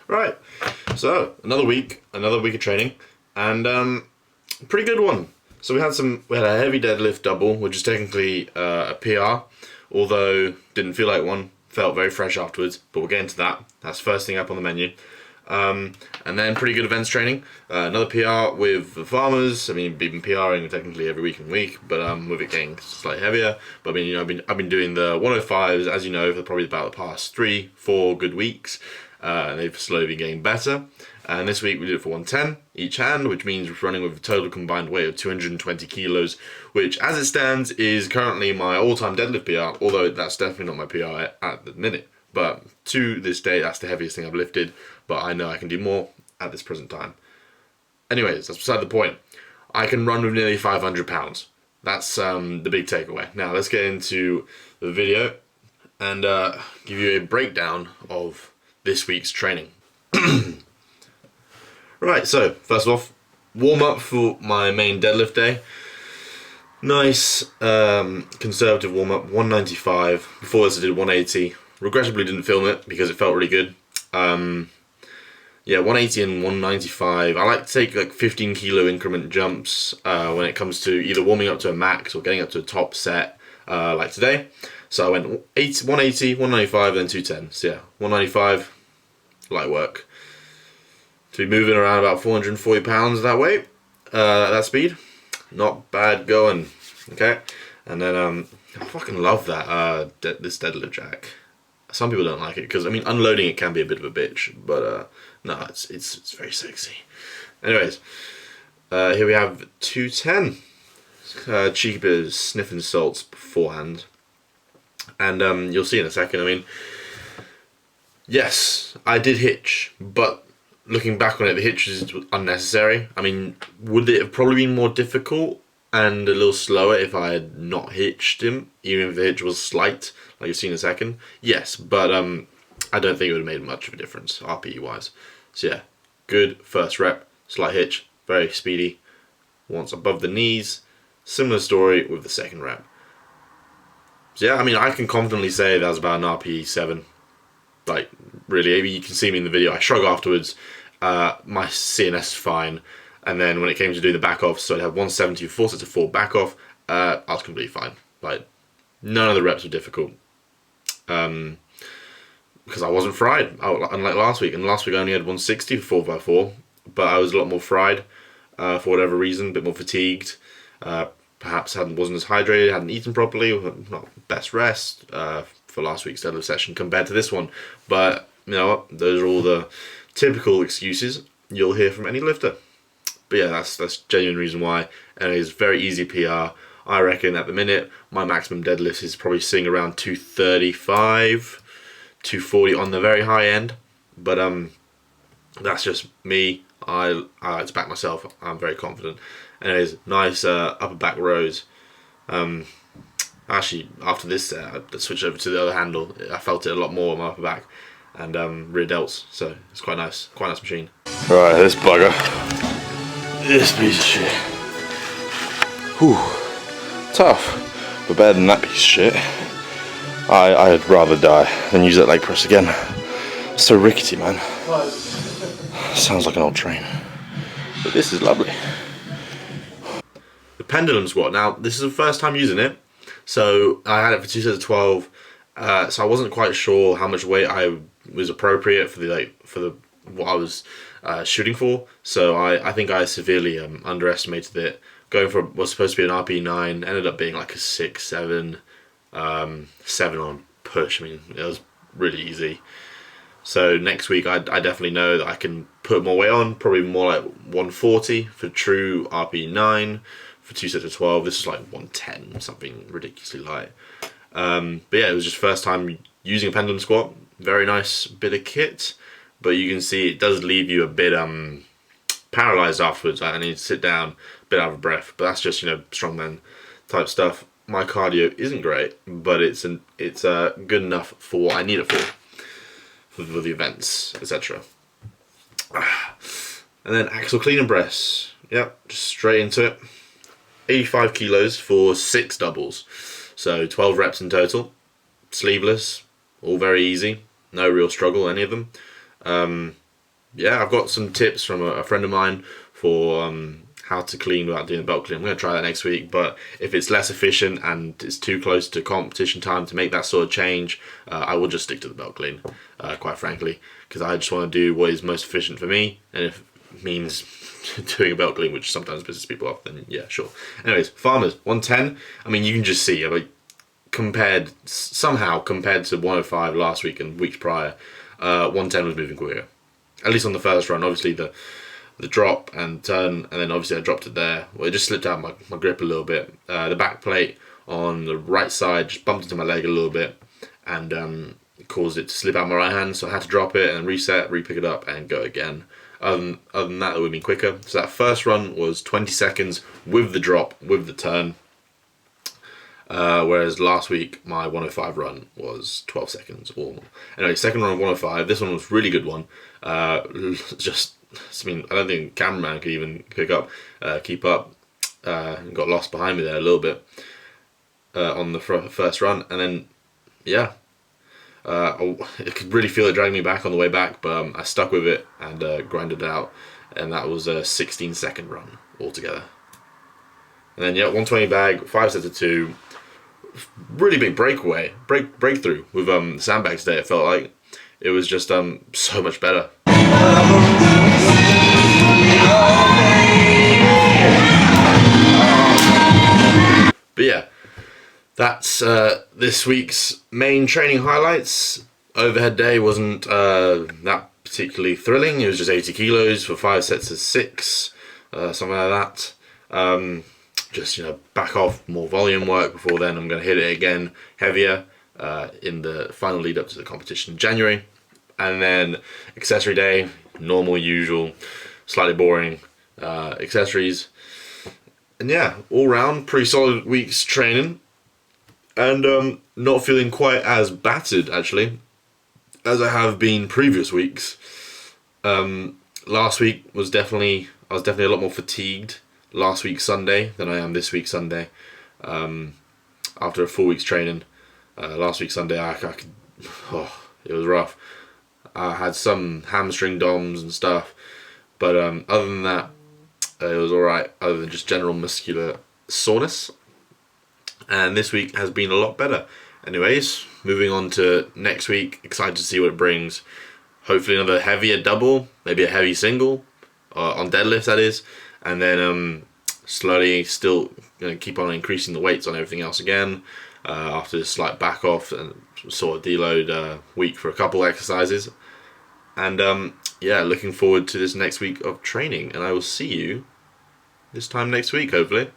Right, so another week of training, and pretty good one. So we had a heavy deadlift double, which is technically a PR, although didn't feel like one. Felt very fresh afterwards, but we'll get into that. That's first thing up on the menu. And then pretty good events training. Another PR with the farmers. I mean, been PRing technically every week and week, but with it getting slightly heavier. But I mean, you know, I've been doing the 105s, as you know, for probably about the past 3-4 good weeks. And they've slowly been getting better. And this week we did it for 110 each hand, which means we're running with a total combined weight of 220 kilos, which as it stands is currently my all-time deadlift PR, although that's definitely not my PR at the minute. But to this day, that's the heaviest thing I've lifted, but I know I can do more at this present time. Anyways, that's beside the point. I can run with nearly 500 pounds. That's the big takeaway. Now let's get into the video and give you a breakdown of this week's training. Right, so first off, warm up for my main deadlift day. Nice conservative warm up, 195. Before this I did 180. Regrettably didn't film it because it felt really good. Yeah, 180 and 195. I like to take like 15 kilo increment jumps when it comes to either warming up to a max or getting up to a top set like today. So I went 180, 195, then 210. So yeah, 195, light work. To be moving around about 440 pounds that way, that speed, not bad going. Okay, and then I fucking love that this deadlift jack. Some people don't like it because I mean unloading it can be a bit of a bitch, but no, it's very sexy. Anyways, here we have 210. Cheeky bit of sniffing salts beforehand, and you'll see in a second. I mean, yes, I did hitch, but looking back on it, the hitch is unnecessary. I mean, would it have probably been more difficult and a little slower if I had not hitched him, even if the hitch was slight, like you'll see in a second? Yes, but I don't think it would have made much of a difference, RPE wise. So yeah, good first rep, slight hitch, very speedy. Once above the knees, similar story with the second rep. So yeah, I mean, I can confidently say that was about an RPE 7. Like, really, you can see me in the video, I shrug afterwards, my CNS is fine, and then when it came to doing the back off, so I'd have 170 with 4 sets of 4 back off, I was completely fine. Like, none of the reps were difficult, because I wasn't fried, unlike last week, and last week I only had 160 for 4x4, but I was a lot more fried, for whatever reason, a bit more fatigued, perhaps wasn't as hydrated, hadn't eaten properly, not best rest, for last week's deadlift session compared to this one, but you know what, those are all the typical excuses you'll hear from any lifter. But yeah, that's genuine reason why, and it is very easy PR. I reckon at the minute my maximum deadlift is probably sitting around 235, 240 on the very high end, but that's just me. I like to back myself. I'm very confident, and it is nice upper back rows. Actually, after this set, I switched over to the other handle. I felt it a lot more on my upper back and rear delts, so it's quite nice machine. Right, this bugger. This piece of shit. Whew. Tough, but better than that piece of shit. I'd rather die than use that leg press again. It's so rickety, man. Sounds like an old train. But this is lovely. The pendulum squat. Now, this is the first time using it. So I had it for 2 sets of 12, so I wasn't quite sure how much weight I was appropriate for what I was shooting for. So I think I severely underestimated it. Going for what was supposed to be an RP 9 ended up being like a 6, 7, 7 on push. I mean, it was really easy. So next week I definitely know that I can put more weight on, probably more like 140 for true RP 9. For 2 sets of 12, this is like 110, something ridiculously light. But yeah, it was just first time using a pendulum squat. Very nice bit of kit, but you can see it does leave you a bit paralyzed afterwards. I need to sit down, a bit out of breath. But that's just, you know, strongman type stuff. My cardio isn't great, but it's good enough for what I need it for the events, etc. And then axle clean and press. Yep, just straight into it. 85 kilos for 6 doubles, so 12 reps in total, sleeveless, all very easy, no real struggle, any of them. yeah, I've got some tips from a friend of mine for how to clean without doing a belt clean. I'm going to try that next week, but if it's less efficient and it's too close to competition time to make that sort of change, I will just stick to the belt clean, quite frankly, because I just want to do what is most efficient for me, and if it means doing a belt clean, which sometimes pisses people off, then yeah, sure. Anyways, farmers, 110, I mean, you can just see, like, somehow compared to 105 last week and weeks prior, 110 was moving quicker. At least on the first run. Obviously the drop and turn, and then obviously I dropped it there. Well, it just slipped out my grip a little bit. The back plate on the right side just bumped into my leg a little bit, and caused it to slip out my right hand, so I had to drop it and reset, re-pick it up and go again. Other than that, it would have been quicker. So that first run was 20 seconds with the drop, with the turn. Whereas last week my 105 run was 12 seconds. Anyway, second run of 105. This one was a really good one. Just, I mean, I don't think the cameraman could even keep up. Got lost behind me there a little bit on the first run, and then yeah, I could really feel it dragging me back on the way back, but I stuck with it and grinded it out, and that was a 16-second run altogether. And then yeah, 120 bag, 5 sets of 2. Really big breakthrough with sandbags today. It felt like it was just so much better. But yeah, that's this week's main training highlights. Overhead day wasn't that particularly thrilling. It was just 80 kilos for 5 sets of 6, something like that. Just, back off, more volume work before then. I'm going to hit it again heavier in the final lead up to the competition in January. And then accessory day, normal, usual, slightly boring accessories. And yeah, all round, pretty solid week's training. And not feeling quite as battered, actually, as I have been previous weeks. Last week I was definitely a lot more fatigued last week Sunday than I am this week Sunday. After a full week's training, last week Sunday it was rough. I had some hamstring DOMs and stuff, but other than that, it was alright, other than just general muscular soreness. And this week has been a lot better. Anyways, moving on to next week, excited to see what it brings. Hopefully another heavier double, maybe a heavy single, on deadlifts that is. And then slowly still going to keep on increasing the weights on everything else again, after this slight back off and sort of deload week for a couple exercises. And yeah, looking forward to this next week of training, and I will see you this time next week, hopefully.